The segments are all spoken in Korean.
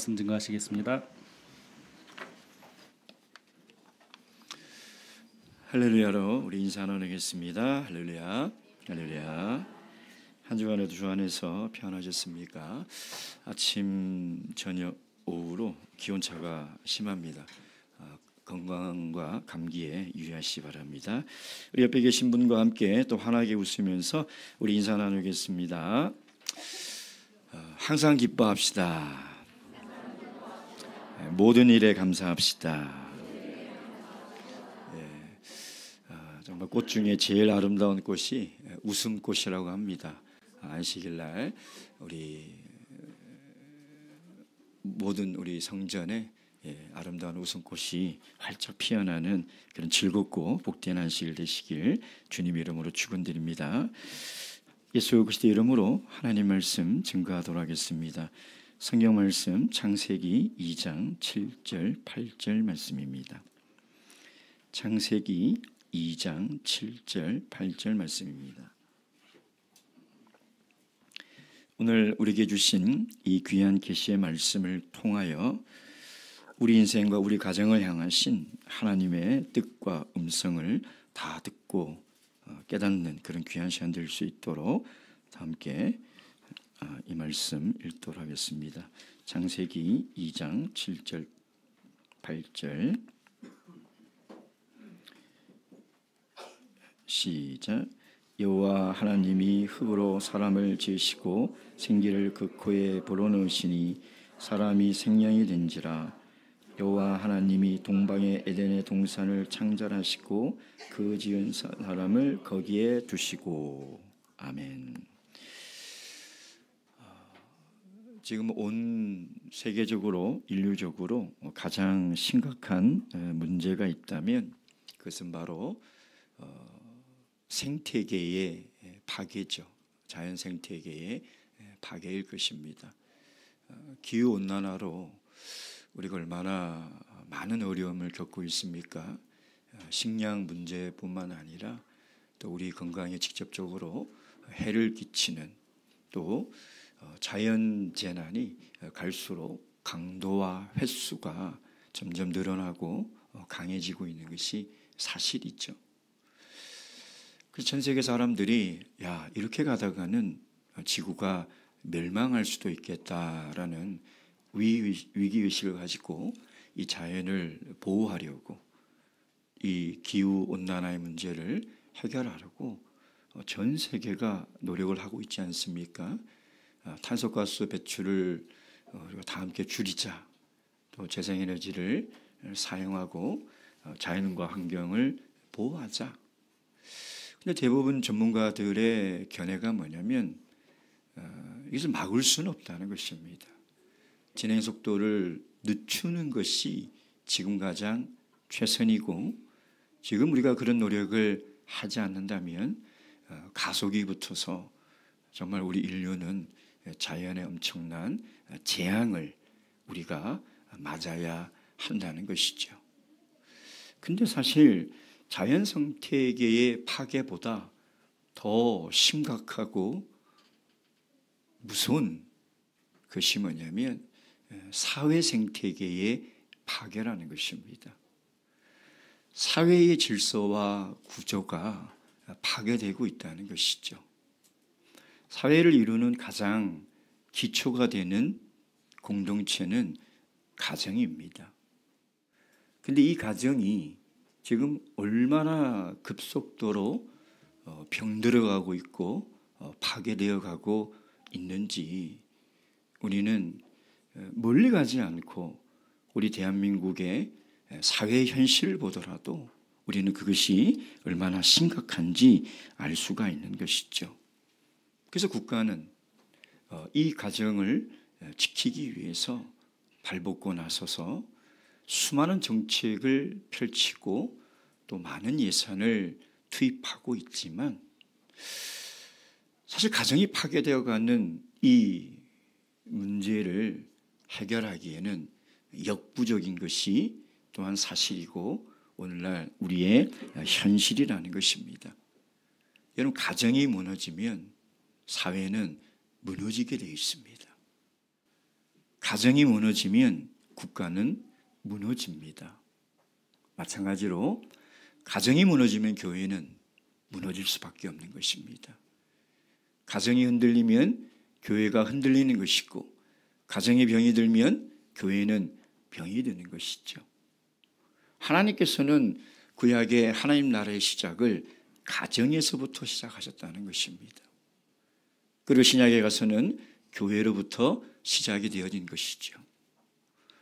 말씀 증거하시겠습니다. 할렐루야로 우리 인사 나누겠습니다. 할렐루야, 할렐루야. 한 주간에도 주 안에서 평안하셨습니까? 아침, 저녁, 오후로 기온차가 심합니다. 건강과 감기에 유의하시기 바랍니다. 우리 옆에 계신 분과 함께 또 환하게 웃으면서 우리 인사 나누겠습니다. 항상 기뻐합시다. 모든 일에 감사합시다. 정말 꽃 중에 제일 아름다운 꽃이 웃음꽃이라고 합니다. 안식일날 우리 모든 우리 성전에 아름다운 웃음꽃이 활짝 피어나는 그런 즐겁고 복된 안식일 되시길 주님 이름으로 축원드립니다. 예수 그리스도 이름으로 하나님 말씀 증거하도록 하겠습니다. 성경 말씀 창세기 2장 7절 8절 말씀입니다. 창세기 2장 7절 8절 말씀입니다. 오늘 우리에게 주신 이 귀한 계시의 말씀을 통하여 우리 인생과 우리 가정을 향하신 하나님의 뜻과 음성을 다 듣고 깨닫는 그런 귀한 시간 될 수 있도록 함께 이 말씀 읽도록 하겠습니다. 창세기 2장 7절 8절 시작. 여호와 하나님이 흙으로 사람을 지으시고 생기를 그 코에 불어넣으시니 사람이 생명이 된지라. 여호와 하나님이 동방의 에덴의 동산을 창설하시고 그 지은 사람을 거기에 두시고. 아멘. 지금 온 세계적으로 인류적으로 가장 심각한 문제가 있다면 그것은 바로 생태계의 파괴죠. 자연 생태계의 파괴일 것입니다. 기후온난화로 우리가 얼마나 많은 어려움을 겪고 있습니까? 식량 문제뿐만 아니라 또 우리 건강에 직접적으로 해를 끼치는 또 자연 재난이 갈수록 강도와 횟수가 점점 늘어나고 강해지고 있는 것이 사실이죠. 그래서 전 세계 사람들이 이렇게 가다가는 지구가 멸망할 수도 있겠다라는 위기의식을 가지고 이 자연을 보호하려고 이 기후온난화의 문제를 해결하려고 전 세계가 노력을 하고 있지 않습니까? 탄소가스 배출을 우리가 다 함께 줄이자. 또 재생에너지를 사용하고 자연과 환경을 보호하자. 근데 대부분 전문가들의 견해가 뭐냐면 이것을 막을 수는 없다는 것입니다. 진행 속도를 늦추는 것이 지금 가장 최선이고 지금 우리가 그런 노력을 하지 않는다면 가속이 붙어서 정말 우리 인류는 자연의 엄청난 재앙을 우리가 맞아야 한다는 것이죠. 근데 사실 자연 생태계의 파괴보다 더 심각하고 무서운 것이 뭐냐면 사회 생태계의 파괴라는 것입니다. 사회의 질서와 구조가 파괴되고 있다는 것이죠. 사회를 이루는 가장 기초가 되는 공동체는 가정입니다. 근데 이 가정이 지금 얼마나 급속도로 병들어가고 있고 파괴되어 가고 있는지 우리는 멀리 가지 않고 우리 대한민국의 사회 현실을 보더라도 우리는 그것이 얼마나 심각한지 알 수가 있는 것이죠. 그래서 국가는 이 가정을 지키기 위해서 발벗고 나서서 수많은 정책을 펼치고 또 많은 예산을 투입하고 있지만 사실 가정이 파괴되어가는 이 문제를 해결하기에는 역부족인 것이 또한 사실이고 오늘날 우리의 현실이라는 것입니다. 여러분, 가정이 무너지면 사회는 무너지게 되어 있습니다. 가정이 무너지면 국가는 무너집니다. 마찬가지로 가정이 무너지면 교회는 무너질 수밖에 없는 것입니다. 가정이 흔들리면 교회가 흔들리는 것이고, 가정에 병이 들면 교회는 병이 드는 것이죠. 하나님께서는 구약의 하나님 나라의 시작을 가정에서부터 시작하셨다는 것입니다. 그리고 신약에 가서는 교회로부터 시작이 되어진 것이죠.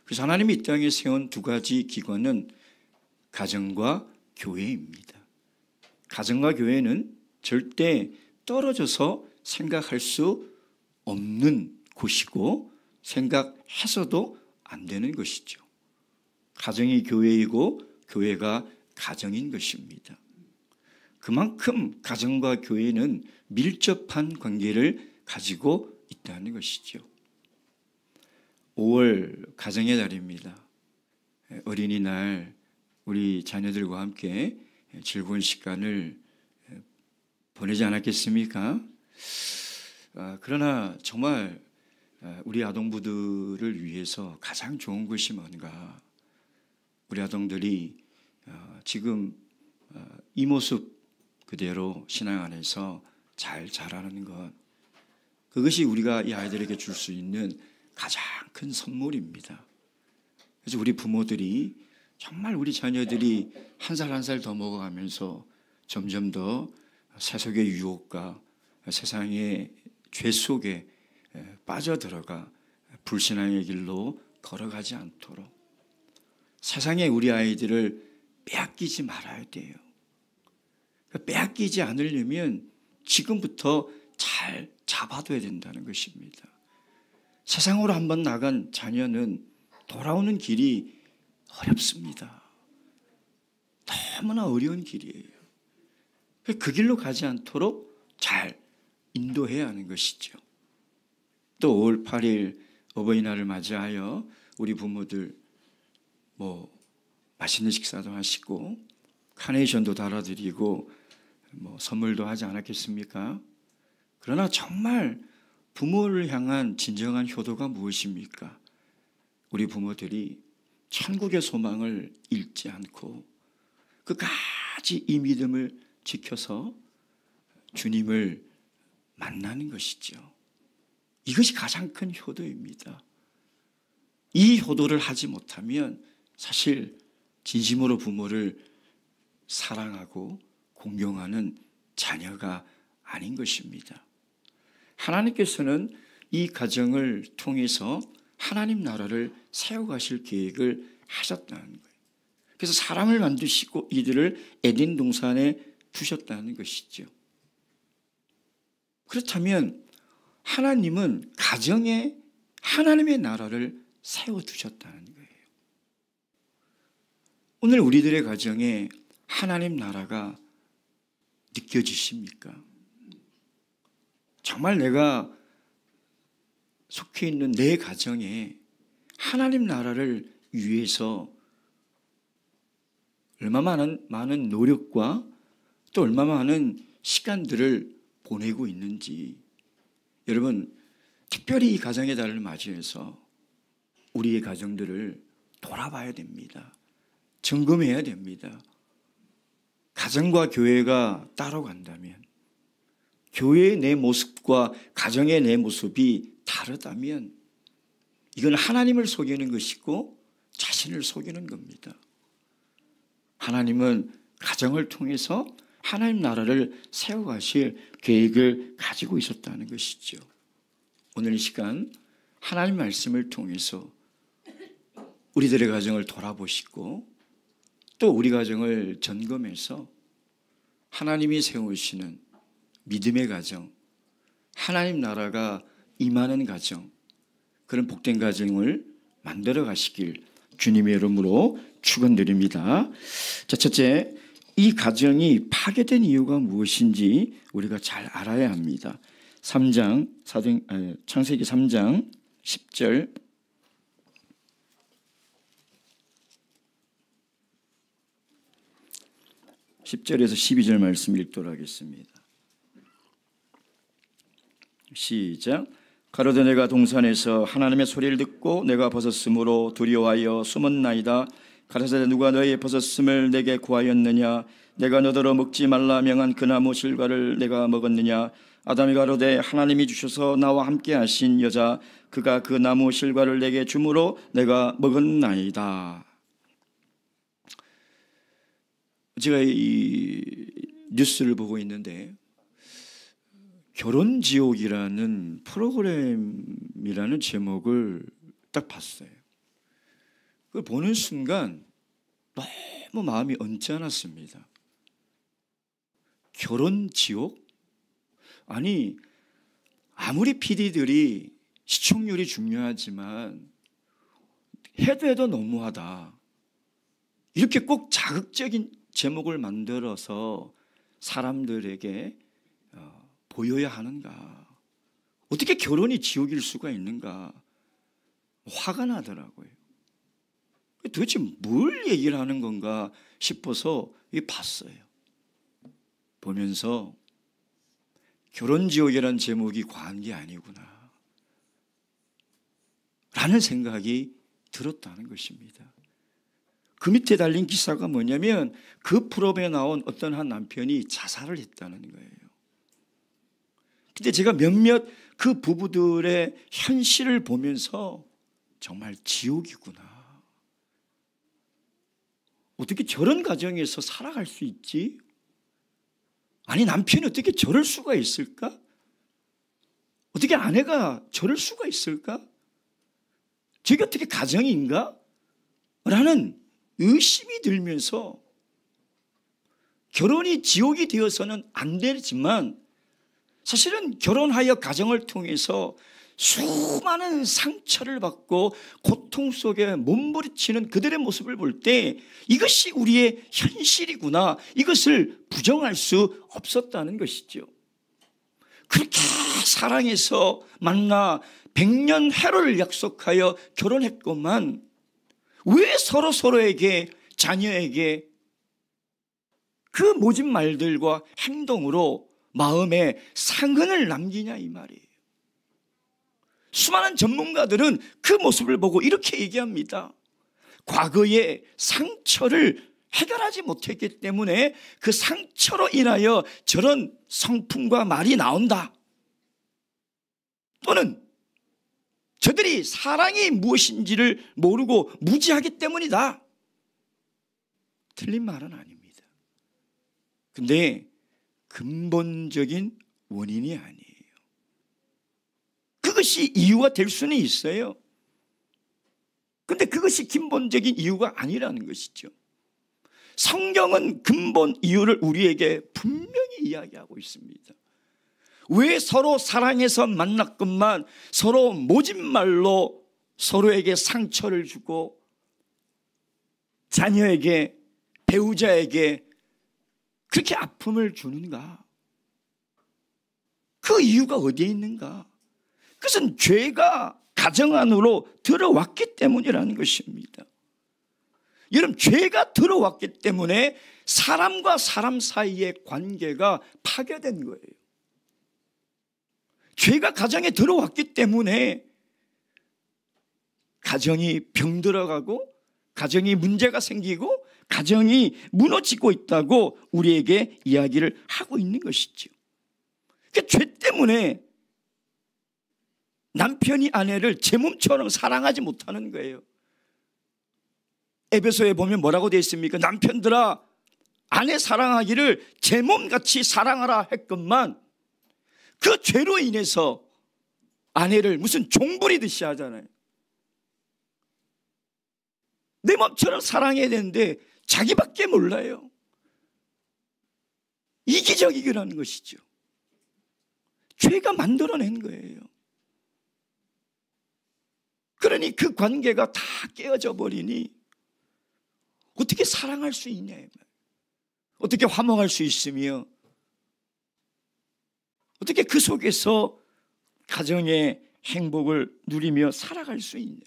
그래서 하나님이 이 땅에 세운 두 가지 기관은 가정과 교회입니다. 가정과 교회는 절대 떨어져서 생각할 수 없는 곳이고 생각해서도 안 되는 것이죠. 가정이 교회이고 교회가 가정인 것입니다. 그만큼 가정과 교회는 밀접한 관계를 가지고 있다는 것이죠. 5월 가정의 달입니다. 어린이날 우리 자녀들과 함께 즐거운 시간을 보내지 않았겠습니까? 그러나 정말 우리 아동부들을 위해서 가장 좋은 것이 뭔가, 우리 아동들이 지금 이 모습 그대로 신앙 안에서 잘 자라는 것, 그것이 우리가 이 아이들에게 줄 수 있는 가장 큰 선물입니다. 그래서 우리 부모들이 정말 우리 자녀들이 한 살 한 살 더 먹어가면서 점점 더 세속의 유혹과 세상의 죄 속에 빠져들어가 불신앙의 길로 걸어가지 않도록 세상에 우리 아이들을 빼앗기지 말아야 돼요. 빼앗기지 않으려면 지금부터 잘 잡아둬야 된다는 것입니다. 세상으로 한번 나간 자녀는 돌아오는 길이 어렵습니다. 너무나 어려운 길이에요. 그 길로 가지 않도록 잘 인도해야 하는 것이죠. 또 5월 8일 어버이날을 맞이하여 우리 부모들 맛있는 식사도 하시고 카네이션도 달아드리고 선물도 하지 않았겠습니까? 그러나 정말 부모를 향한 진정한 효도가 무엇입니까? 우리 부모들이 천국의 소망을 잃지 않고 끝까지 이 믿음을 지켜서 주님을 만나는 것이죠. 이것이 가장 큰 효도입니다. 이 효도를 하지 못하면 사실 진심으로 부모를 사랑하고 공경하는 자녀가 아닌 것입니다. 하나님께서는 이 가정을 통해서 하나님 나라를 세워가실 계획을 하셨다는 거예요. 그래서 사람을 만드시고 이들을 에덴 동산에 두셨다는 것이죠. 그렇다면 하나님은 가정에 하나님의 나라를 세워두셨다는 거예요. 오늘 우리들의 가정에 하나님 나라가 느껴지십니까? 정말 내가 속해 있는 내 가정에 하나님 나라를 위해서 얼마나 많은 노력과 또 얼마나 많은 시간들을 보내고 있는지, 여러분 특별히 이 가정의 달을 맞이해서 우리의 가정들을 돌아봐야 됩니다. 점검해야 됩니다. 가정과 교회가 따로 간다면, 교회의 내 모습과 가정의 내 모습이 다르다면 이건 하나님을 속이는 것이고 자신을 속이는 겁니다. 하나님은 가정을 통해서 하나님 나라를 세워가실 계획을 가지고 있었다는 것이죠. 오늘 이 시간 하나님 말씀을 통해서 우리들의 가정을 돌아보시고 또 우리 가정을 점검해서 하나님이 세우시는 믿음의 가정, 하나님 나라가 임하는 가정, 그런 복된 가정을 만들어 가시길 주님의 이름으로 축원드립니다. 자, 첫째, 이 가정이 파괴된 이유가 무엇인지 우리가 잘 알아야 합니다. 창세기 3장 10절, 10절에서 12절 말씀 읽도록 하겠습니다. 시작. 가로되 내가 동산에서 하나님의 소리를 듣고 내가 벗었으므로 두려워하여 숨었나이다. 가로되 누가 너의 벗었음을 내게 구하였느냐? 내가 너더러 먹지 말라 명한 그 나무 실과를 내가 먹었느냐? 아담이 가로되 하나님이 주셔서 나와 함께 하신 여자 그가 그 나무 실과를 내게 주므로 내가 먹었나이다. 제가 이 뉴스를 보고 있는데 결혼지옥이라는 프로그램이라는 제목을 딱 봤어요. 그걸 보는 순간 너무 마음이 언짢았습니다. 결혼지옥? 아니, 아무리 PD들이 시청률이 중요하지만 해도 너무하다. 이렇게 꼭 자극적인 제목을 만들어서 사람들에게 보여야 하는가? 어떻게 결혼이 지옥일 수가 있는가? 화가 나더라고요. 도대체 뭘 얘기를 하는 건가 싶어서 봤어요. 보면서 결혼지옥이라는 제목이 과한 게 아니구나 라는 생각이 들었다는 것입니다. 그 밑에 달린 기사가 뭐냐면 그 프로그램에 나온 어떤 한 남편이 자살을 했다는 거예요. 근데 제가 몇몇 그 부부들의 현실을 보면서 정말 지옥이구나. 어떻게 저런 가정에서 살아갈 수 있지? 아니, 남편이 어떻게 저럴 수가 있을까? 어떻게 아내가 저럴 수가 있을까? 저게 어떻게 가정인가? 라는 의심이 들면서 결혼이 지옥이 되어서는 안 되지만 사실은 결혼하여 가정을 통해서 수많은 상처를 받고 고통 속에 몸부림치는 그들의 모습을 볼 때 이것이 우리의 현실이구나, 이것을 부정할 수 없었다는 것이죠. 그렇게 사랑해서 만나 100년 해로를 약속하여 결혼했건만 왜 서로에게, 자녀에게 그 모진 말들과 행동으로 마음에 상흔을 남기냐 이 말이에요. 수많은 전문가들은 그 모습을 보고 이렇게 얘기합니다. 과거의 상처를 해결하지 못했기 때문에 그 상처로 인하여 저런 성품과 말이 나온다. 또는 저들이 사랑이 무엇인지를 모르고 무지하기 때문이다. 틀린 말은 아닙니다. 근데 근본적인 원인이 아니에요. 그것이 이유가 될 수는 있어요. 근데 그것이 근본적인 이유가 아니라는 것이죠. 성경은 근본 이유를 우리에게 분명히 이야기하고 있습니다. 왜 서로 사랑해서 만났건만 서로 모진 말로 서로에게 상처를 주고 자녀에게, 배우자에게 그렇게 아픔을 주는가? 그 이유가 어디에 있는가? 그것은 죄가 가정 안으로 들어왔기 때문이라는 것입니다. 여러분, 죄가 들어왔기 때문에 사람과 사람 사이의 관계가 파괴된 거예요. 죄가 가정에 들어왔기 때문에 가정이 병들어가고 가정이 문제가 생기고 가정이 무너지고 있다고 우리에게 이야기를 하고 있는 것이죠. 그 죄 때문에 남편이 아내를 제 몸처럼 사랑하지 못하는 거예요. 에베소에 보면 뭐라고 되어 있습니까? 남편들아, 아내 사랑하기를 제 몸같이 사랑하라 했건만 그 죄로 인해서 아내를 무슨 종부리듯이 하잖아요. 내 몸처럼 사랑해야 되는데 자기밖에 몰라요. 이기적이라는 것이죠. 죄가 만들어낸 거예요. 그러니 그 관계가 다 깨어져 버리니 어떻게 사랑할 수 있냐, 어떻게 화목할 수 있으며 어떻게 그 속에서 가정의 행복을 누리며 살아갈 수 있냐.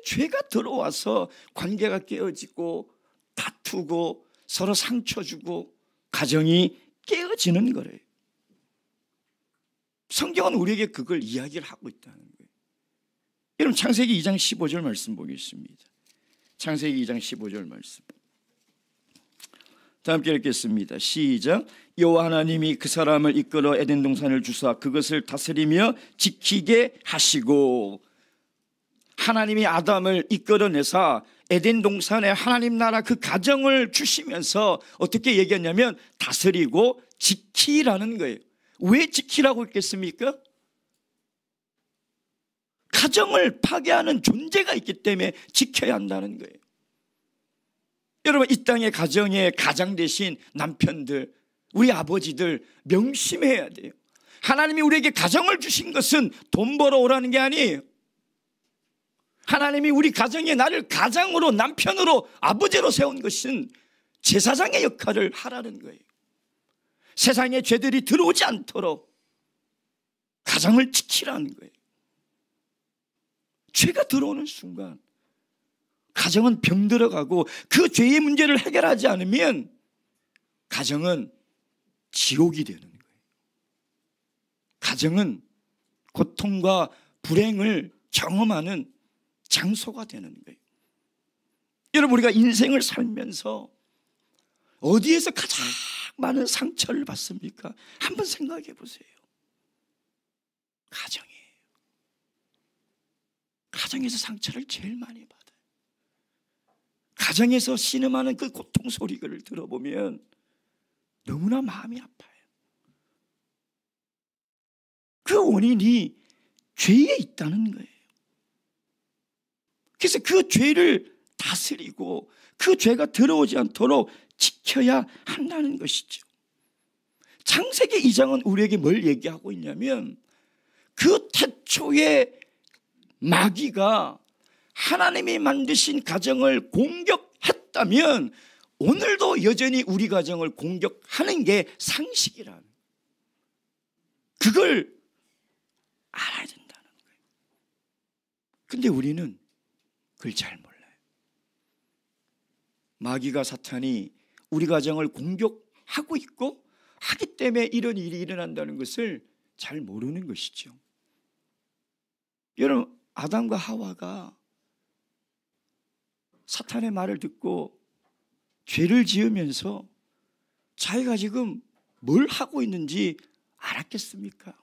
죄가 들어와서 관계가 깨어지고 다투고 서로 상처 주고 가정이 깨어지는 거래요. 성경은 우리에게 그걸 이야기를 하고 있다는 거예요. 여러분 창세기 2장 15절 말씀 보겠습니다. 창세기 2장 15절 말씀. 다 함께 읽겠습니다. 시작. 여호와 하나님이 그 사람을 이끌어 에덴 동산을 주사 그것을 다스리며 지키게 하시고, 하나님이 아담을 이끌어내사 에덴 동산에 하나님 나라 그 가정을 주시면서 어떻게 얘기했냐면 다스리고 지키라는 거예요. 왜 지키라고 했겠습니까? 가정을 파괴하는 존재가 있기 때문에 지켜야 한다는 거예요. 여러분 이 땅의 가정의 가장 되신 남편들, 우리 아버지들 명심해야 돼요. 하나님이 우리에게 가정을 주신 것은 돈 벌어오라는 게 아니에요. 하나님이 우리 가정에 나를 가장으로, 남편으로, 아버지로 세운 것은 제사장의 역할을 하라는 거예요. 세상에 죄들이 들어오지 않도록 가정을 지키라는 거예요. 죄가 들어오는 순간 가정은 병들어가고 그 죄의 문제를 해결하지 않으면 가정은 지옥이 되는 거예요. 가정은 고통과 불행을 경험하는 장소가 되는 거예요. 여러분 우리가 인생을 살면서 어디에서 가장 많은 상처를 받습니까? 한번 생각해 보세요. 가정이에요. 가정에서 상처를 제일 많이 받아요. 가정에서 신음하는 그 고통 소리를 들어보면 너무나 마음이 아파요. 그 원인이 죄에 있다는 거예요. 그래서 그 죄를 다스리고 그 죄가 들어오지 않도록 지켜야 한다는 것이죠. 창세기 2장은 우리에게 뭘 얘기하고 있냐면 그 태초에 마귀가 하나님이 만드신 가정을 공격했다면 오늘도 여전히 우리 가정을 공격하는 게 상식이라는, 그걸 알아야 된다는 거예요. 근데 우리는 그걸 잘 몰라요. 마귀가, 사탄이 우리 가정을 공격하고 있고 하기 때문에 이런 일이 일어난다는 것을 잘 모르는 것이죠. 여러분 아담과 하와가 사탄의 말을 듣고 죄를 지으면서 자기가 지금 뭘 하고 있는지 알았겠습니까?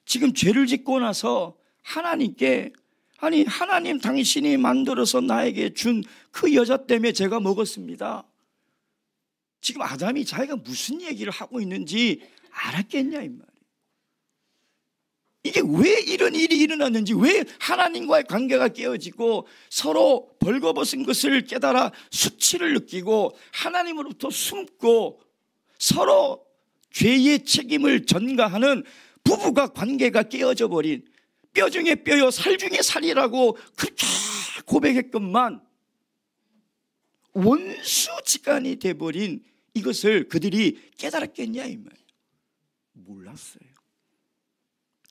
지금 죄를 짓고 나서 하나님께, 아니 하나님 당신이 만들어서 나에게 준 그 여자 때문에 제가 먹었습니다. 지금 아담이 자기가 무슨 얘기를 하고 있는지 알았겠냐 이 말이에요. 이게 왜 이런 일이 일어났는지, 왜 하나님과의 관계가 깨어지고 서로 벌거벗은 것을 깨달아 수치를 느끼고 하나님으로부터 숨고 서로 죄의 책임을 전가하는 부부가 관계가 깨어져 버린, 뼈 중에 뼈요 살 중에 살이라고 그렇게 고백했건만 원수지간이 돼버린 이것을 그들이 깨달았겠냐 이 말이에요. 몰랐어요.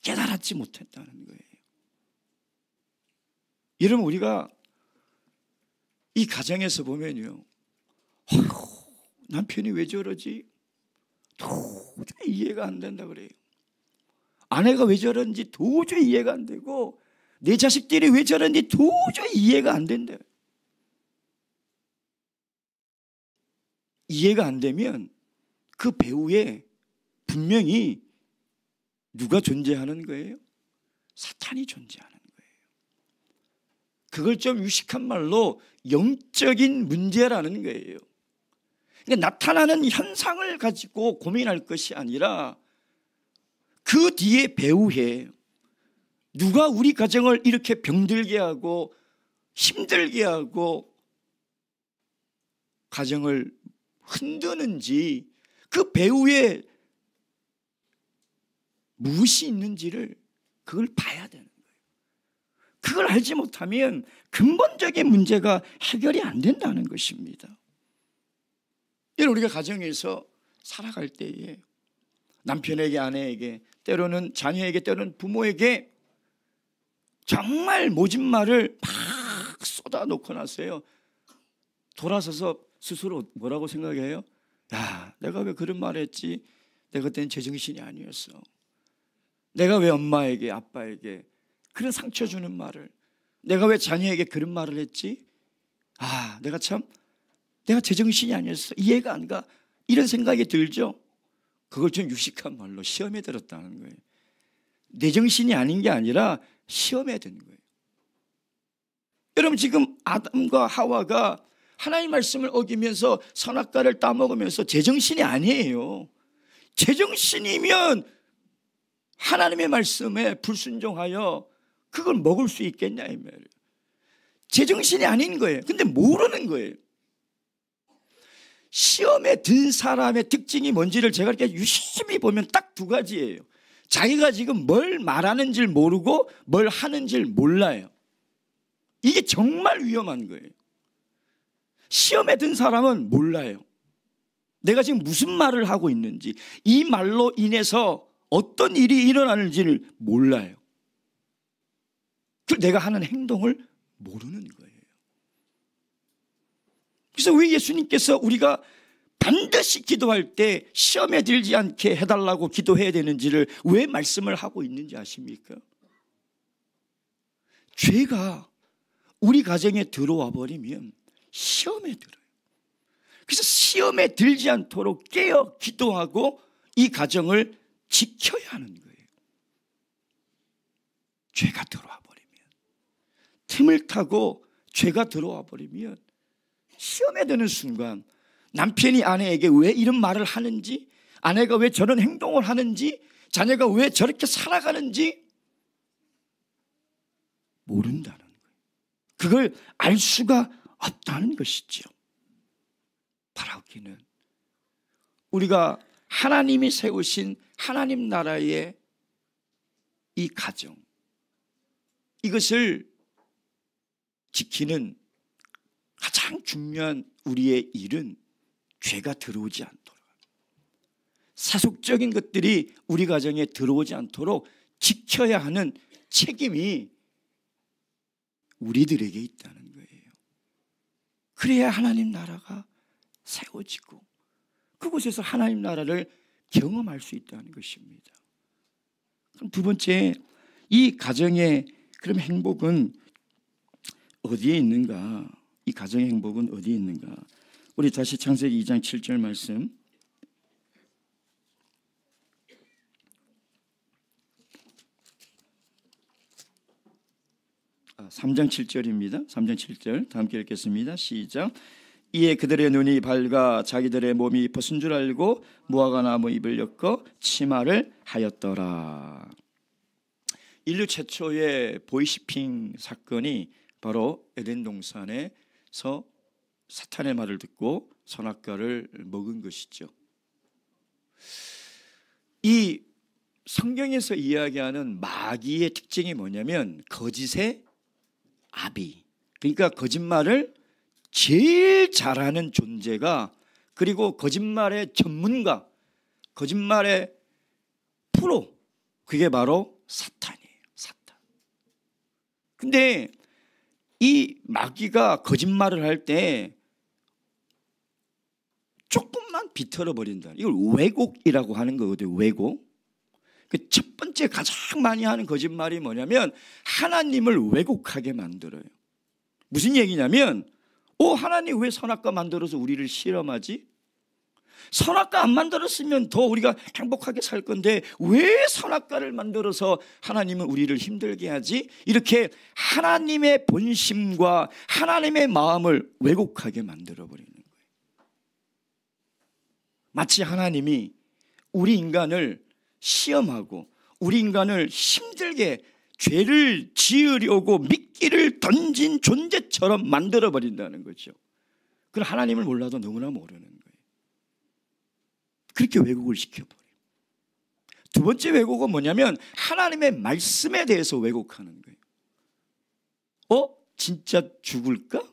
깨달았지 못했다는 거예요. 여러분 우리가 이 가정에서 보면요, 남편이 왜 저러지? 도저히 이해가 안 된다 그래요. 아내가 왜 저런지 도저히 이해가 안 되고 내 자식들이 왜 저런지 도저히 이해가 안 된다. 이해가 안 되면 그 배후에 분명히 누가 존재하는 거예요? 사탄이 존재하는 거예요. 그걸 좀 유식한 말로 영적인 문제라는 거예요. 그러니까 나타나는 현상을 가지고 고민할 것이 아니라 그 뒤에 배후에 누가 우리 가정을 이렇게 병들게 하고 힘들게 하고 가정을 흔드는지, 그 배후에 무엇이 있는지를 그걸 봐야 되는 거예요. 그걸 알지 못하면 근본적인 문제가 해결이 안 된다는 것입니다. 여러분 우리가 가정에서 살아갈 때에 남편에게, 아내에게, 때로는 자녀에게, 때로는 부모에게 정말 모진 말을 막 쏟아놓고 나서요, 돌아서서 스스로 뭐라고 생각해요? 야, 내가 왜 그런 말 했지? 내가 그때는 제정신이 아니었어. 내가 왜 엄마에게 아빠에게 그런 상처 주는 말을, 내가 왜 자녀에게 그런 말을 했지? 내가 제정신이 아니었어. 이해가 안 가. 이런 생각이 들죠. 그걸 좀 유식한 말로 시험에 들었다는 거예요. 내 정신이 아닌 게 아니라 시험에 든 거예요. 여러분, 지금 아담과 하와가 하나님의 말씀을 어기면서 선악과를 따먹으면서 제정신이 아니에요. 제정신이면 하나님의 말씀에 불순종하여 그걸 먹을 수 있겠냐 이 말이에요. 제정신이 아닌 거예요. 근데 모르는 거예요. 시험에 든 사람의 특징이 뭔지를 제가 이렇게 유심히 보면 딱 두 가지예요. 자기가 지금 뭘 말하는지를 모르고 뭘 하는지를 몰라요. 이게 정말 위험한 거예요. 시험에 든 사람은 몰라요. 내가 지금 무슨 말을 하고 있는지, 이 말로 인해서 어떤 일이 일어나는지를 몰라요. 내가 하는 행동을 모르는 거예요. 그래서 왜 예수님께서 우리가 반드시 기도할 때 시험에 들지 않게 해달라고 기도해야 되는지를 왜 말씀을 하고 있는지 아십니까? 죄가 우리 가정에 들어와 버리면 시험에 들어요. 그래서 시험에 들지 않도록 깨어 기도하고 이 가정을 지켜야 하는 거예요. 죄가 들어와 버리면, 틈을 타고 죄가 들어와 버리면 시험에 드는 순간 남편이 아내에게 왜 이런 말을 하는지, 아내가 왜 저런 행동을 하는지, 자녀가 왜 저렇게 살아가는지 모른다는 거예요. 그걸 알 수가 없다는 것이죠. 바라기는 우리가 하나님이 세우신 하나님 나라의 이 가정, 이것을 지키는 가장 중요한 우리의 일은 죄가 들어오지 않도록, 세속적인 것들이 우리 가정에 들어오지 않도록 지켜야 하는 책임이 우리들에게 있다는 거예요. 그래야 하나님 나라가 세워지고 그곳에서 하나님 나라를 경험할 수 있다는 것입니다. 그럼 두 번째, 이 가정의 그럼 행복은 어디에 있는가? 이 가정의 행복은 어디에 있는가? 우리 다시 창세기 2장 7절 말씀, 3장 7절입니다. 3장 7절 다 함께 읽겠습니다. 시작. 이에 그들의 눈이 밝아 자기들의 몸이 벗은 줄 알고 무화과 나무 잎을 엮어 치마를 하였더라. 인류 최초의 보이시핑 사건이 바로 에덴 동산에서 사탄의 말을 듣고 선악과를 먹은 것이죠. 이 성경에서 이야기하는 마귀의 특징이 뭐냐면 거짓의 아비, 그러니까 거짓말을 제일 잘하는 존재가, 그리고 거짓말의 전문가, 거짓말의 프로, 그게 바로 사탄이에요. 사탄. 근데 이 마귀가 거짓말을 할 때 조금만 비틀어 버린다. 이걸 왜곡이라고 하는 거거든요. 왜곡. 그 첫 번째 가장 많이 하는 거짓말이 뭐냐면 하나님을 왜곡하게 만들어요. 무슨 얘기냐면, 하나님 왜 선악과 만들어서 우리를 실험하지? 선악과 안 만들었으면 더 우리가 행복하게 살 건데 왜 선악과를 만들어서 하나님은 우리를 힘들게 하지? 이렇게 하나님의 본심과 하나님의 마음을 왜곡하게 만들어버리는 거예요. 마치 하나님이 우리 인간을 시험하고 우리 인간을 힘들게 죄를 지으려고 미끼를 던진 존재처럼 만들어버린다는 거죠. 그걸 하나님을 몰라도 너무나 모르는 거예요. 그렇게 왜곡을 시켜버려요. 두 번째 왜곡은 뭐냐면 하나님의 말씀에 대해서 왜곡하는 거예요. 진짜 죽을까?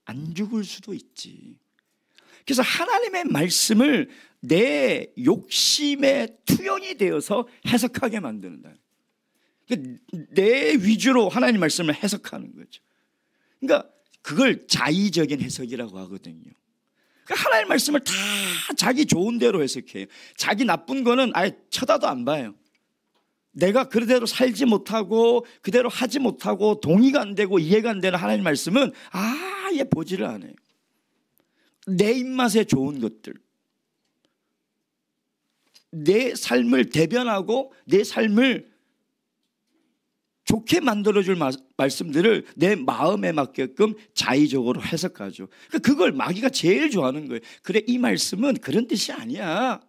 안 죽을 수도 있지. 그래서 하나님의 말씀을 내 욕심의 투영이 되어서 해석하게 만드는다. 내 위주로 하나님 말씀을 해석하는 거죠. 그러니까 그걸 자의적인 해석이라고 하거든요. 하나님의 말씀을 다 자기 좋은 대로 해석해요. 자기 나쁜 거는 아예 쳐다도 안 봐요. 내가 그대로 살지 못하고 그대로 하지 못하고 동의가 안 되고 이해가 안 되는 하나님의 말씀은 아예 보지를 않아요. 내 입맛에 좋은 것들, 내 삶을 대변하고 내 삶을 좋게 만들어줄 말씀들을 내 마음에 맞게끔 자의적으로 해석하죠. 그걸 마귀가 제일 좋아하는 거예요. 그래, 이 말씀은 그런 뜻이 아니야,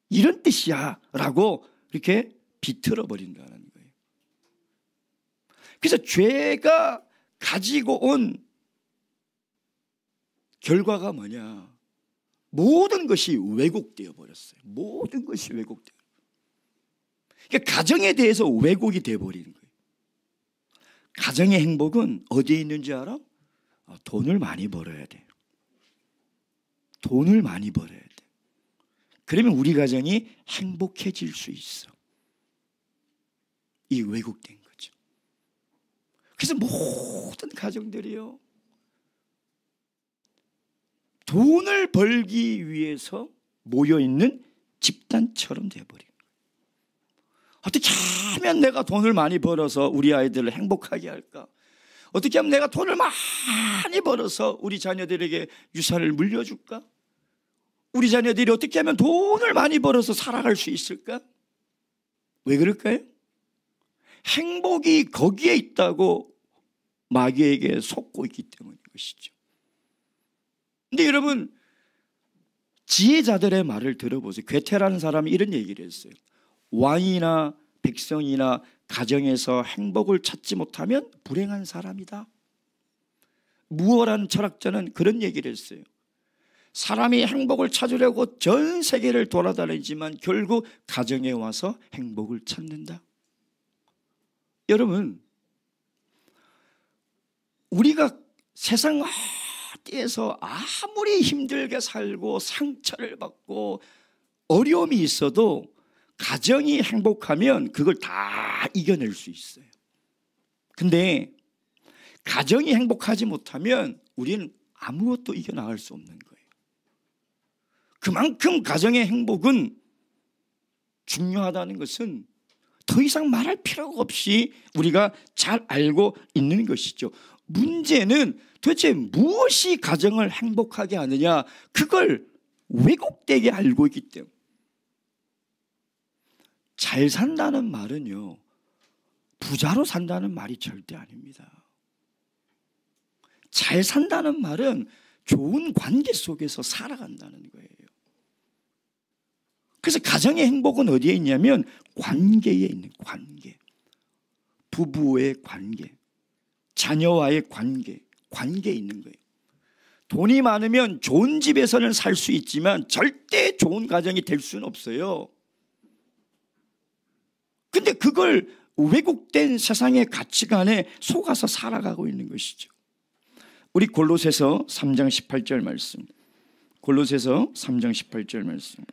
이런 뜻이야 라고 이렇게 비틀어 버린다는 거예요. 그래서 죄가 가지고 온 결과가 뭐냐? 모든 것이 왜곡되어 버렸어요. 모든 것이 왜곡되어. 그러니까 가정에 대해서 왜곡이 되어버리는 거예요. 가정의 행복은 어디에 있는지 알아? 돈을 많이 벌어야 돼. 돈을 많이 벌어야 돼. 그러면 우리 가정이 행복해질 수 있어. 이 왜곡된 거죠. 그래서 모든 가정들이요, 돈을 벌기 위해서 모여있는 집단처럼 되어버린 거예요. 어떻게 하면 내가 돈을 많이 벌어서 우리 아이들을 행복하게 할까? 어떻게 하면 내가 돈을 많이 벌어서 우리 자녀들에게 유산을 물려줄까? 우리 자녀들이 어떻게 하면 돈을 많이 벌어서 살아갈 수 있을까? 왜 그럴까요? 행복이 거기에 있다고 마귀에게 속고 있기 때문인 것이죠. 근데 여러분, 지혜자들의 말을 들어보세요. 괴테라는 사람이 이런 얘기를 했어요. 왕이나 백성이나 가정에서 행복을 찾지 못하면 불행한 사람이다. 무어라는 철학자는 그런 얘기를 했어요. 사람이 행복을 찾으려고 전 세계를 돌아다니지만 결국 가정에 와서 행복을 찾는다. 여러분, 우리가 세상 어디에서 아무리 힘들게 살고 상처를 받고 어려움이 있어도 가정이 행복하면 그걸 다 이겨낼 수 있어요. 근데 가정이 행복하지 못하면 우리는 아무것도 이겨나갈 수 없는 거예요. 그만큼 가정의 행복은 중요하다는 것은 더 이상 말할 필요가 없이 우리가 잘 알고 있는 것이죠. 문제는 도대체 무엇이 가정을 행복하게 하느냐, 그걸 왜곡되게 알고 있기 때문에. 잘 산다는 말은요, 부자로 산다는 말이 절대 아닙니다. 잘 산다는 말은 좋은 관계 속에서 살아간다는 거예요. 그래서 가정의 행복은 어디에 있냐면 관계에 있는, 관계. 부부의 관계, 자녀와의 관계, 관계에 있는 거예요. 돈이 많으면 좋은 집에서는 살 수 있지만 절대 좋은 가정이 될 수는 없어요. 근데 그걸 왜곡된 세상의 가치관에 속아서 살아가고 있는 것이죠. 우리 골로새서 3장 18절 말씀, 골로새서 3장 18절 말씀.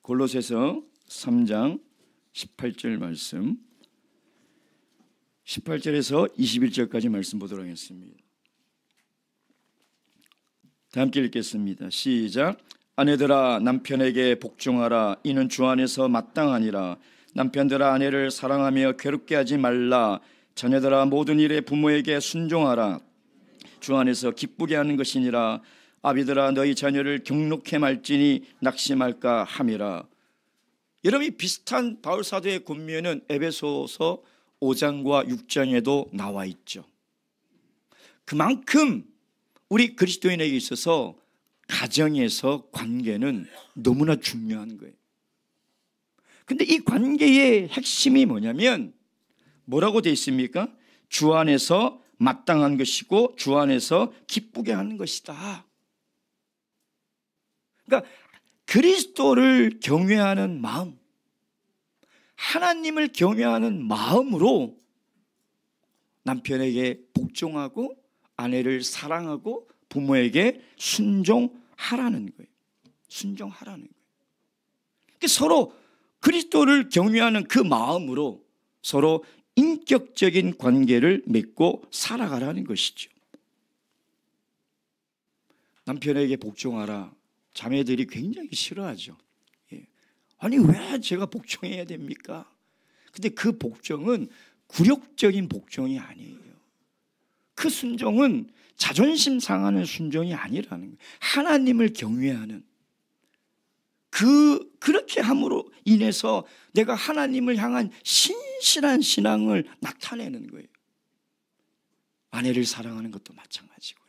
골로새서 3장 18절 말씀, 18절에서 21절까지 말씀 보도록 하겠습니다. 다 함께 읽겠습니다. 시작. 아내들아 남편에게 복종하라. 이는 주 안에서 마땅하니라. 남편들아 아내를 사랑하며 괴롭게 하지 말라. 자녀들아 모든 일에 부모에게 순종하라. 주 안에서 기쁘게 하는 것이니라. 아비들아 너희 자녀를 경록해 말지니 낙심할까 함이라. 여러분, 이 비슷한 바울 사도의 권면은 에베소서 5장과 6장에도 나와 있죠. 그만큼 우리 그리스도인에게 있어서 가정에서 관계는 너무나 중요한 거예요. 근데 이 관계의 핵심이 뭐냐면 뭐라고 되어 있습니까? 주 안에서 마땅한 것이고 주 안에서 기쁘게 하는 것이다. 그러니까 그리스도를 경외하는 마음, 하나님을 경외하는 마음으로 남편에게 복종하고 아내를 사랑하고 부모에게 순종하라는 거예요. 순종하라는 거예요. 서로 그리스도를 경외하는 그 마음으로 서로 인격적인 관계를 맺고 살아가라는 것이죠. 남편에게 복종하라. 자매들이 굉장히 싫어하죠. 아니 왜 제가 복종해야 됩니까? 근데 그 복종은 굴욕적인 복종이 아니에요. 그 순종은 자존심 상하는 순종이 아니라는 거예요. 하나님을 경외하는, 그렇게 함으로 인해서 내가 하나님을 향한 신실한 신앙을 나타내는 거예요. 아내를 사랑하는 것도 마찬가지고요.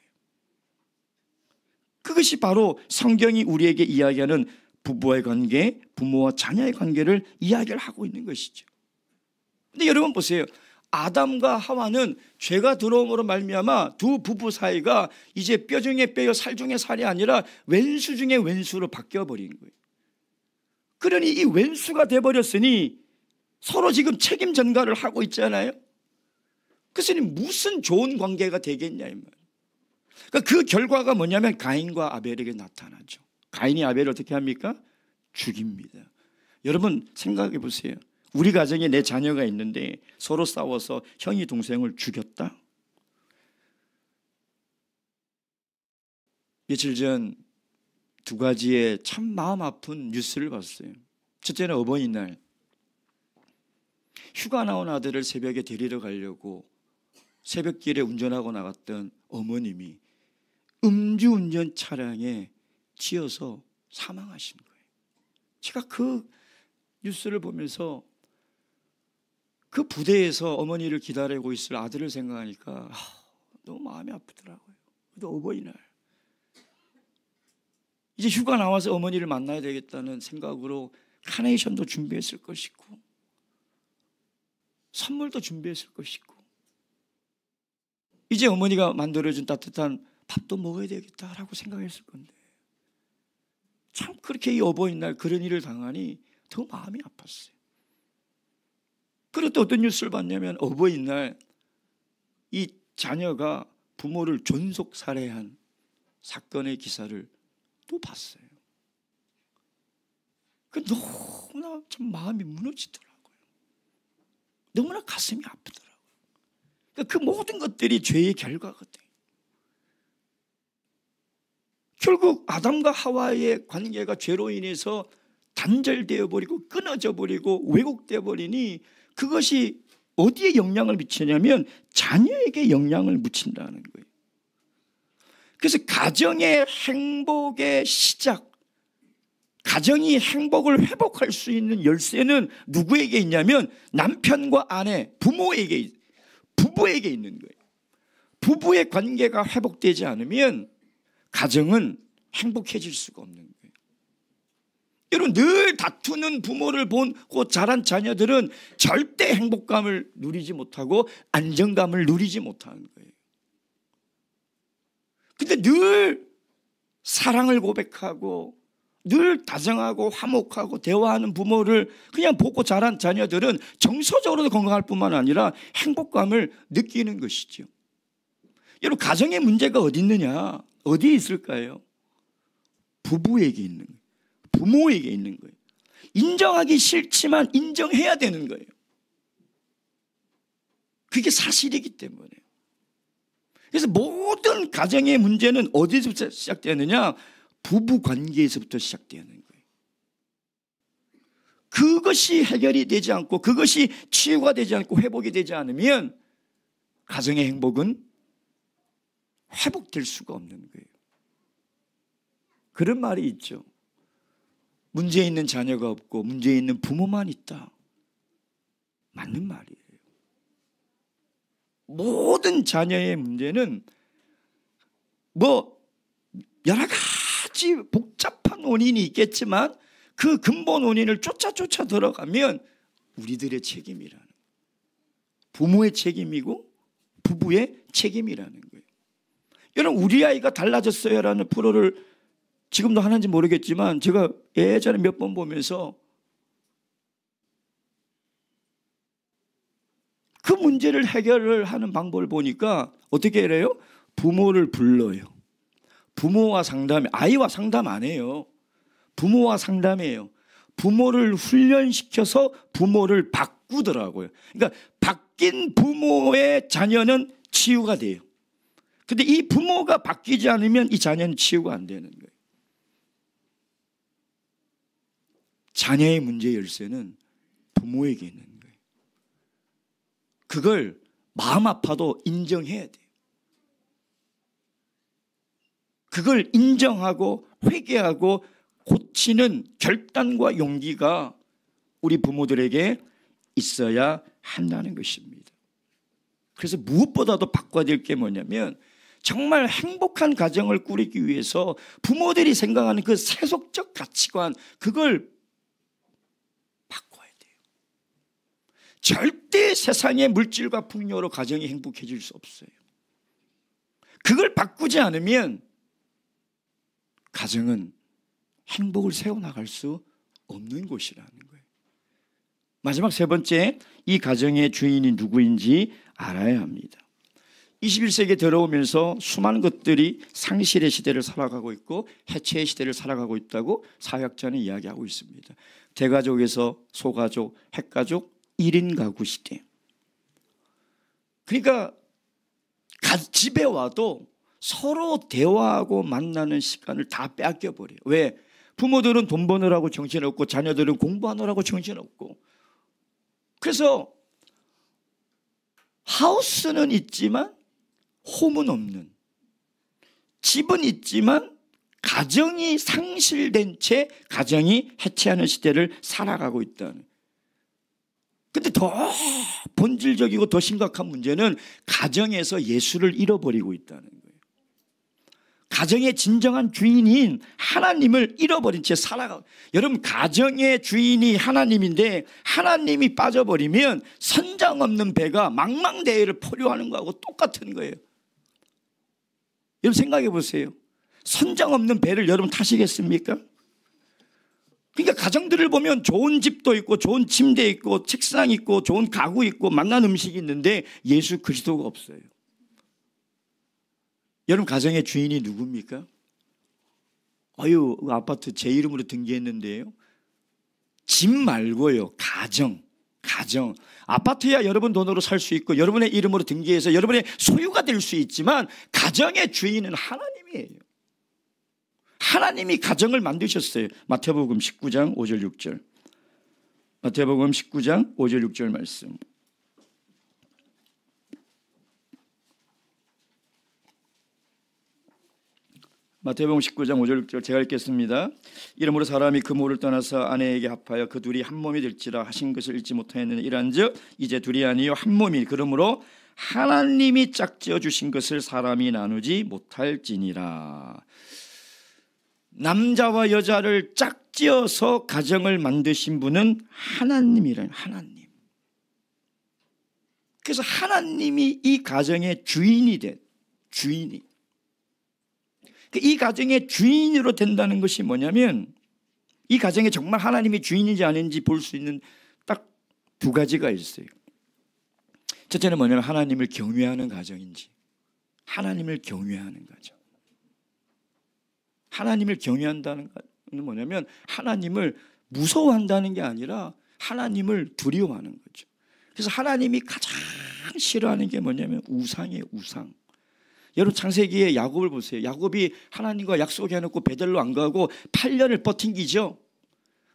그것이 바로 성경이 우리에게 이야기하는 부부와의 관계, 부모와 자녀의 관계를 이야기를 하고 있는 것이죠. 근데 여러분 보세요. 아담과 하와는 죄가 들어옴으로 말미암아 두 부부 사이가 이제 뼈 중에 뼈요 살 중에 살이 아니라 왼수 중에 왼수로 바뀌어버린 거예요. 그러니 이 왼수가 돼버렸으니 서로 지금 책임 전가를 하고 있잖아요. 그래서 무슨 좋은 관계가 되겠냐 이 말이에요. 그러니까 그 결과가 뭐냐면 가인과 아벨에게 나타나죠. 가인이 아벨을 어떻게 합니까? 죽입니다. 여러분 생각해 보세요. 우리 가정에 내 자녀가 있는데 서로 싸워서 형이 동생을 죽였다? 며칠 전 두 가지의 참 마음 아픈 뉴스를 봤어요. 첫째는 어버이날, 휴가 나온 아들을 새벽에 데리러 가려고 새벽길에 운전하고 나갔던 어머님이 음주운전 차량에 치여서 사망하신 거예요. 제가 그 뉴스를 보면서 그 부대에서 어머니를 기다리고 있을 아들을 생각하니까 너무 마음이 아프더라고요. 또 어버이날, 이제 휴가 나와서 어머니를 만나야 되겠다는 생각으로 카네이션도 준비했을 것이고 선물도 준비했을 것이고 이제 어머니가 만들어준 따뜻한 밥도 먹어야 되겠다라고 생각했을 건데 참 그렇게 이 어버이날 그런 일을 당하니 더 마음이 아팠어요. 그리고 또 어떤 뉴스를 봤냐면 어버이날 이 자녀가 부모를 존속 살해한 사건의 기사를 또 봤어요. 그 너무나 참 마음이 무너지더라고요. 너무나 가슴이 아프더라고요. 그 모든 것들이 죄의 결과거든요. 결국 아담과 하와의 관계가 죄로 인해서 단절되어 버리고 끊어져 버리고 왜곡되어 버리니 그것이 어디에 영향을 미치냐면 자녀에게 영향을 미친다는 거예요. 그래서 가정의 행복의 시작, 가정이 행복을 회복할 수 있는 열쇠는 누구에게 있냐면 남편과 아내, 부부에게 있는 거예요. 부부의 관계가 회복되지 않으면 가정은 행복해질 수가 없는 거예요. 여러분, 늘 다투는 부모를 보고 자란 자녀들은 절대 행복감을 누리지 못하고 안정감을 누리지 못하는 거예요. 근데 늘 사랑을 고백하고 늘 다정하고 화목하고 대화하는 부모를 그냥 보고 자란 자녀들은 정서적으로도 건강할 뿐만 아니라 행복감을 느끼는 것이죠. 여러분, 가정의 문제가 어디 있느냐? 어디에 있을까요? 부부에게 있는 거예요. 부모에게 있는 거예요. 인정하기 싫지만 인정해야 되는 거예요. 그게 사실이기 때문에. 그래서 모든 가정의 문제는 어디서부터 시작되느냐? 부부 관계에서부터 시작되는 거예요. 그것이 해결이 되지 않고 그것이 치유가 되지 않고 회복이 되지 않으면 가정의 행복은 회복될 수가 없는 거예요. 그런 말이 있죠. 문제 있는 자녀가 없고 문제 있는 부모만 있다. 맞는 말이에요. 모든 자녀의 문제는 여러 가지 복잡한 원인이 있겠지만 그 근본 원인을 쫓아 들어가면 우리들의 책임이라는, 부모의 책임이고 부부의 책임이라는 거예요. 여러분, 우리 아이가 달라졌어요 라는 프로를 지금도 하는지 모르겠지만 제가 예전에 몇 번 보면서 그 문제를 해결을 하는 방법을 보니까 어떻게 해요? 부모를 불러요. 부모와 상담해. 아이와 상담 안 해요. 부모와 상담해요. 부모를 훈련시켜서 부모를 바꾸더라고요. 그러니까 바뀐 부모의 자녀는 치유가 돼요. 근데 이 부모가 바뀌지 않으면 이 자녀는 치유가 안 되는 거예요. 자녀의 문제 열쇠는 부모에게 있는 거예요. 그걸 마음 아파도 인정해야 돼요. 그걸 인정하고 회개하고 고치는 결단과 용기가 우리 부모들에게 있어야 한다는 것입니다. 그래서 무엇보다도 바꿔야 될 게 뭐냐면 정말 행복한 가정을 꾸리기 위해서 부모들이 생각하는 그 세속적 가치관, 그걸 바꿔야 돼요. 절대 세상의 물질과 풍요로 가정이 행복해질 수 없어요. 그걸 바꾸지 않으면 가정은 행복을 세워나갈 수 없는 곳이라는 거예요. 마지막 세 번째, 이 가정의 주인이 누구인지 알아야 합니다. 21세기에 들어오면서 수많은 것들이 상실의 시대를 살아가고 있고 해체의 시대를 살아가고 있다고 사회학자는 이야기하고 있습니다. 대가족에서 소가족, 핵가족, 1인 가구 시대. 그러니까 집에 와도 서로 대화하고 만나는 시간을 다 뺏겨버려요. 왜? 부모들은 돈 버느라고 정신없고 자녀들은 공부하느라고 정신없고. 그래서 하우스는 있지만 홈은 없는, 집은 있지만 가정이 상실된 채 가정이 해체하는 시대를 살아가고 있다는. 근데 더 본질적이고 더 심각한 문제는 가정에서 예수를 잃어버리고 있다는 거예요. 가정의 진정한 주인인 하나님을 잃어버린 채 살아가고. 여러분, 가정의 주인이 하나님인데 하나님이 빠져버리면 선장 없는 배가 망망대해를 포효하는 거하고 똑같은 거예요. 여러분 생각해 보세요. 선장 없는 배를 여러분 타시겠습니까? 그러니까 가정들을 보면 좋은 집도 있고 좋은 침대 있고 책상 있고 좋은 가구 있고 맛난 음식이 있는데 예수 그리스도가 없어요. 여러분 가정의 주인이 누굽니까? 아유, 아파트 제 이름으로 등기했는데요. 집 말고요. 가정. 아파트야 여러분 돈으로 살 수 있고 여러분의 이름으로 등기해서 여러분의 소유가 될 수 있지만 가정의 주인은 하나님이에요. 하나님이 가정을 만드셨어요. 마태복음 19장 5절 6절. 마태복음 19장 5절 6절 말씀. 마태복음 19장 5절 6절 제가 읽겠습니다. 이러므로 사람이 그 모를 떠나서 아내에게 합하여 그 둘이 한 몸이 될지라 하신 것을 잊지 못하였느니 이란즉 이제 둘이 아니요 한 몸이. 그러므로 하나님이 짝지어 주신 것을 사람이 나누지 못할지니라. 남자와 여자를 짝지어서 가정을 만드신 분은 하나님이라는, 하나님. 그래서 하나님이 이 가정의 주인이 된, 주인이. 이 가정의 주인으로 된다는 것이 뭐냐면 이 가정에 정말 하나님이 주인인지 아닌지 볼 수 있는 딱 두 가지가 있어요. 첫째는 뭐냐면 하나님을 경외하는 가정인지, 하나님을 경외하는 가정. 하나님을 경외한다는 건 뭐냐면 하나님을 무서워한다는 게 아니라 하나님을 두려워하는 거죠. 그래서 하나님이 가장 싫어하는 게 뭐냐면 우상이에요. 우상. 여러분 창세기에 야곱을 보세요. 야곱이 하나님과 약속해놓고 베델로 안 가고 8년을 버틴기죠.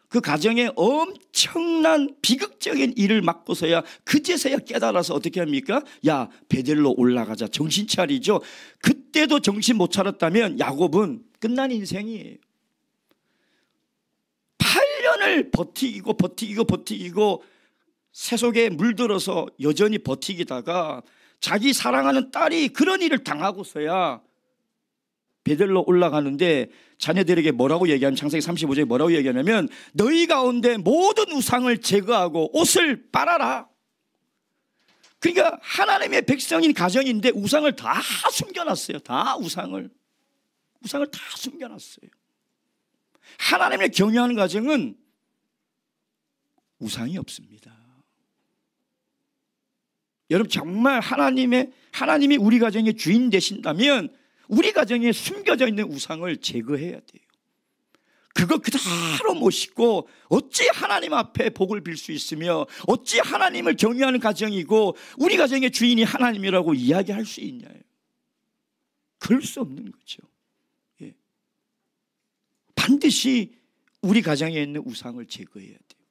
그 가정에 엄청난 비극적인 일을 맡고서야 그제서야 깨달아서 어떻게 합니까? 야, 베델로 올라가자. 정신 차리죠. 그때도 정신 못 차렸다면 야곱은 끝난 인생이에요. 8년을 버티고 세속에 물들어서 여전히 버티기다가 자기 사랑하는 딸이 그런 일을 당하고서야 베델로 올라가는데 자녀들에게 뭐라고 얘기하면 창세기 35장에 뭐라고 얘기하냐면 너희 가운데 모든 우상을 제거하고 옷을 빨아라. 그러니까 하나님의 백성인 가정인데 우상을 다 숨겨놨어요. 다 우상을 다 숨겨놨어요. 하나님을 경외하는 가정은 우상이 없습니다. 여러분 정말 하나님이 우리 가정의 주인 되신다면 우리 가정에 숨겨져 있는 우상을 제거해야 돼요. 그거 그대로 모시고 어찌 하나님 앞에 복을 빌 수 있으며 어찌 하나님을 경외하는 가정이고 우리 가정의 주인이 하나님이라고 이야기할 수 있냐요. 그럴 수 없는 거죠. 예. 반드시 우리 가정에 있는 우상을 제거해야 돼요.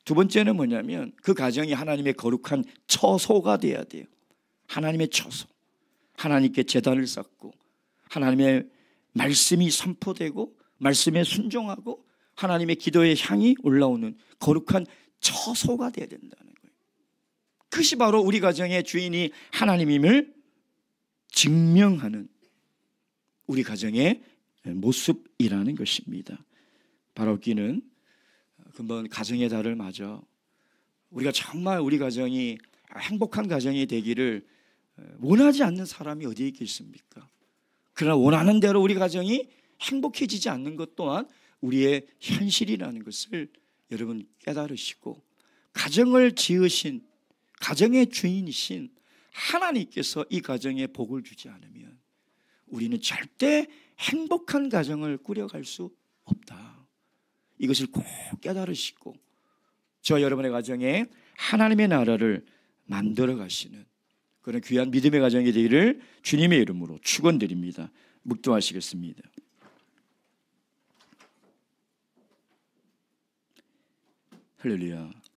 두 번째는 뭐냐면 그 가정이 하나님의 거룩한 처소가 돼야 돼요. 하나님의 처소. 하나님께 제단을 쌓고 하나님의 말씀이 선포되고 말씀에 순종하고 하나님의 기도의 향이 올라오는 거룩한 처소가 되어야 된다는 거예요. 그것이 바로 우리 가정의 주인이 하나님임을 증명하는 우리 가정의 모습이라는 것입니다. 바라옵기는 금번 가정의 달을 맞아 우리가 정말 우리 가정이 행복한 가정이 되기를 원하지 않는 사람이 어디에 있겠습니까? 그러나 원하는 대로 우리 가정이 행복해지지 않는 것 또한 우리의 현실이라는 것을 여러분 깨달으시고 가정을 지으신 가정의 주인이신 하나님께서 이 가정에 복을 주지 않으면 우리는 절대 행복한 가정을 꾸려갈 수 없다. 이것을 꼭 깨달으시고 저 여러분의 가정에 하나님의 나라를 만들어 가시는 그런 귀한 믿음의 가정이 되기를 주님의 이름으로 축원드립니다. 묵도하시겠습니다. 할렐루야.